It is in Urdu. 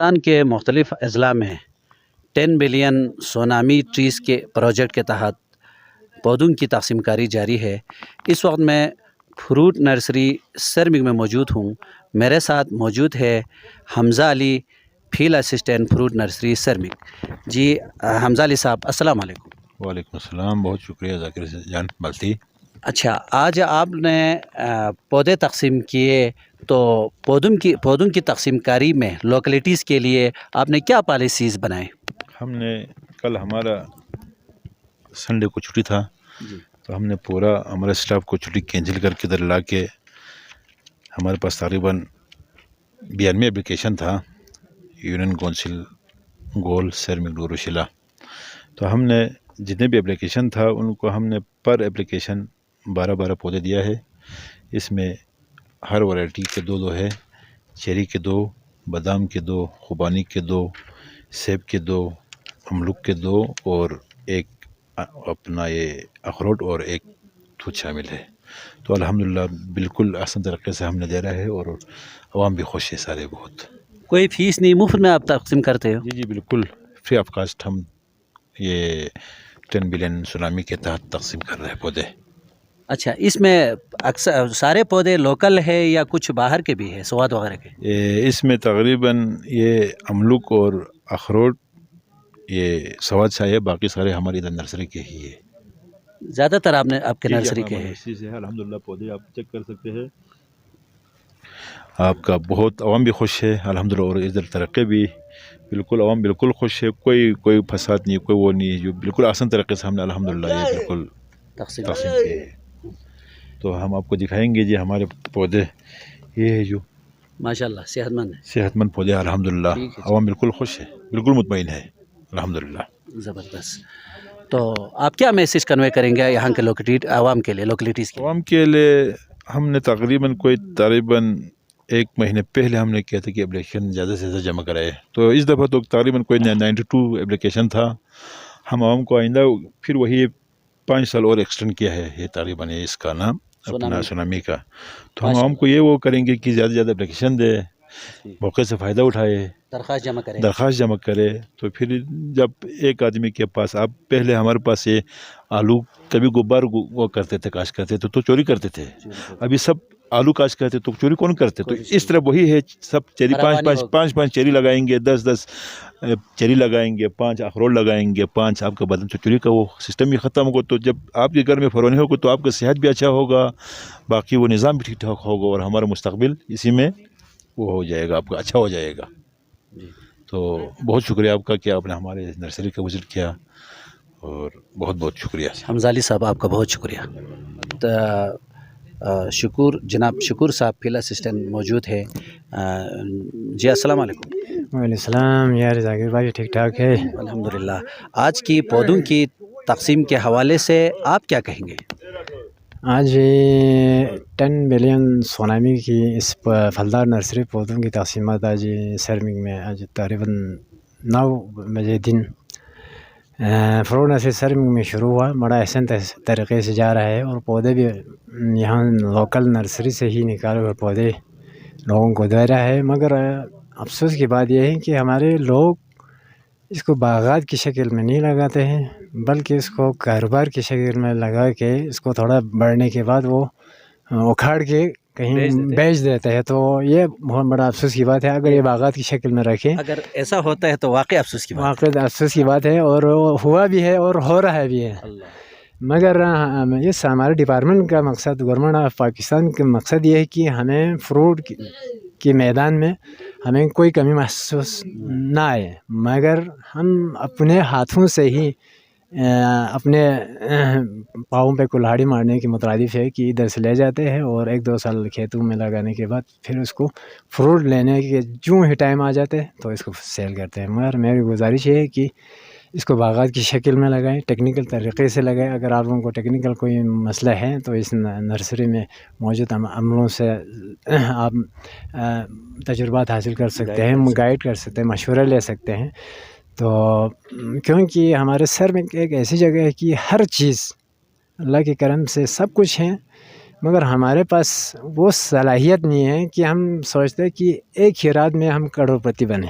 ہندوستان کے مختلف اضلاع میں 10 بلین سونامی ٹریز کے پروجیکٹ کے تحت پودوں کی تقسیم کاری جاری ہے۔ اس وقت میں فروٹ نرسری سرمگ میں موجود ہوں۔ میرے ساتھ موجود ہے Hamza Ali, field assistant fruit nursery سرمگ۔ جی حمزہ علی صاحب، السلام علیکم۔ وعلیکم السلام، بہت شکریہ ذاکر جان بلتی۔ اچھا، آج آپ نے پودے تقسیم کیے، تو پودوں کی تقسیم کاری میں لوکیلٹیز کے لیے آپ نے کیا پالیسیز بنائے؟ ہم نے کل ہمارا سنڈے کو چھٹی تھا، تو ہم نے پورا ہمارے اسٹاف کو چھٹی کینسل کر کے ادھر لا کے، ہمارے پاس تقریباً 92 اپلیکیشن تھا یونین کونسل گول سرمگ ڈورو شلا۔ تو ہم نے جتنے بھی اپلیکیشن تھا ان کو ہم نے پر اپلیکیشن 12 پودے دیا ہے۔ اس میں ہر ورائٹی کے 2 ہے، چیری کے 2، بادام کے 2، خوبانی کے 2، سیب کے 2، املک کے 2 اور ایک اپنا یہ اخروٹ اور ایک توت شامل ہے۔ تو الحمدللہ بالکل آسان طریقے سے ہم نے دے رہا ہے اور عوام بھی خوش ہے سارے بہت۔ کوئی فیس نہیں، مفت میں آپ تقسیم کرتے ہو؟ جی بالکل فری آف کاسٹ ہم یہ 10 بلین سونامی کے تحت تقسیم کر رہے ہیں پودے۔ اچھا، اس میں اکثر سارے پودے لوکل ہے یا کچھ باہر کے بھی ہے، سواد وغیرہ کے؟ اس میں تقریباً یہ املک اور اخروٹ یہ سواد شاہ ہے، باقی سارے ہماری ادھر نرسری کے ہی ہے۔ زیادہ تر آپ کے نرسری کے ہیں؟ الحمدللہ پودے آپ چیک کر سکتے ہیں، آپ کا بہت عوام بھی خوش ہے الحمدللہ، اور ادھر ترقی بھی بالکل عوام بالکل خوش ہے، کوئی فساد نہیں، کوئی وہ نہیں، جو بالکل آسان طریقے سے ہم نے الحمدللہ یہ بالکل تقسیم کیے ہیں۔ تو ہم آپ کو دکھائیں گے جی ہمارے پودے، یہ ہے جو ماشاءاللہ صحت مند پودے الحمدللہ، عوام بالکل خوش ہے، بالکل مطمئن ہے الحمدللہ۔ زبردست۔ تو آپ کیا میسج کنوے کریں گے یہاں کے عوام کے لیے، لوکیلٹیز کے؟ عوام کے لیے ہم نے تقریباً 1 مہینے پہلے ہم نے کیا تھا کہ اپلیکیشن زیادہ سے زیادہ جمع کرائے، تو اس دفعہ تو تقریباً 92 اپلیکیشن تھا۔ ہم عوام کو آئندہ پھر وہی 5 سال اور ایکسٹینڈ کیا ہے، یہ تقریباً اس کا نام اپنا سونامی کا۔ تو ہم عوام کو یہ وہ کریں گے کہ زیادہ سے زیادہ اپلیکیشن دے، موقع سے فائدہ اٹھائے، درخواست جمع کرے۔ تو پھر جب ایک آدمی کے پاس آپ پہلے ہمارے پاس یہ آلو کبھی غبار وہ کرتے تھے، کاشت کرتے تھے تو چوری کرتے تھے، ابھی سب آلو کاشت کرتے تو چوری کون کرتے؟ تو اس طرح وہی ہے، سب چیری 5 چیری لگائیں گے، 10 چیری لگائیں گے، 5 اخروٹ لگائیں گے، 5 آپ کا بدن تو چوری کا وہ سسٹم بھی ختم ہوگا۔ تو جب آپ کے گھر میں فروانی ہوگا تو آپ کا صحت بھی اچھا ہوگا، باقی وہ نظام بھی ٹھیک ٹھاک ہوگا، اور ہمارا مستقبل اسی میں وہ ہو جائے گا، آپ کا اچھا ہو جائے گا۔ تو بہت شکریہ آپ کا کہ آپ نے ہمارے نرسری کا وزٹ کیا، اور بہت بہت شکریہ۔ حمزہ علی صاحب آپ کا بہت شکریہ۔ جناب شکور صاحب فیلڈ اسسٹنٹ موجود ہے۔ جی السلام علیکم۔ وعلیکم السلام۔ یار ذاکر بھائی ٹھیک ٹھاک ہے؟ الحمدللہ۔ آج کی پودوں کی تقسیم کے حوالے سے آپ کیا کہیں گے؟ آج 10 بلین سونامی کی اس پھلدار نرسری پودوں کی تقسیمات آج سرمنگ میں آج تقریباً 9 بجے دن فروٹ نرسری سرمنگ میں شروع ہوا، بڑا احسن طریقے سے جا رہا ہے، اور پودے بھی یہاں لوکل نرسری سے ہی نکالے ہوئے پودے لوگوں کو دے رہا ہے۔ مگر افسوس کی بات یہ ہے کہ ہمارے لوگ اس کو باغات کی شکل میں نہیں لگاتے ہیں، بلکہ اس کو کاروبار کی شکل میں لگا کے اس کو تھوڑا بڑھنے کے بعد وہ اکھاڑ کے کہیں بیچ دیتے ہیں۔ تو یہ بہت بڑا افسوس کی بات ہے۔ اگر یہ باغات کی شکل میں رکھیں، اگر ایسا ہوتا ہے تو واقعی افسوس کی بات ہے، واقعی افسوس کی بات ہے، اور ہوا بھی ہے اور ہو رہا بھی ہے۔ مگر اس ہمارے ڈپارٹمنٹ کا مقصد، گورنمنٹ آف پاکستان کا مقصد یہ ہے کہ ہمیں فروٹ کے میدان میں ہمیں کوئی کمی محسوس نہ آئے، مگر ہم اپنے ہاتھوں سے ہی اپنے پاؤں پہ کلہاڑی مارنے کے مترادف ہے کہ ادھر سے لے جاتے ہیں، اور 1-2 سال کھیتوں میں لگانے کے بعد پھر اس کو فروٹ لینے کے جو ہی ٹائم آ جاتے ہیں تو اس کو سیل کرتے ہیں۔ مگر میری گزارش یہ ہے کہ اس کو باغات کی شکل میں لگائیں، ٹیکنیکل طریقے سے لگائیں۔ اگر آپ لوگوں کو ٹیکنیکل کوئی مسئلہ ہے تو اس نرسری میں موجود عملوں سے آپ تجربات حاصل کر سکتے ہیں، گائیڈ کر سکتے ہیں، مشورہ لے سکتے ہیں۔ تو کیونکہ ہمارے سر میں ایک ایسی جگہ ہے کہ ہر چیز اللہ کے کرم سے سب کچھ ہے، مگر ہمارے پاس وہ صلاحیت نہیں ہے کہ ہم سوچتے کہ ایک ہی رات میں ہم کروڑپتی بنیں۔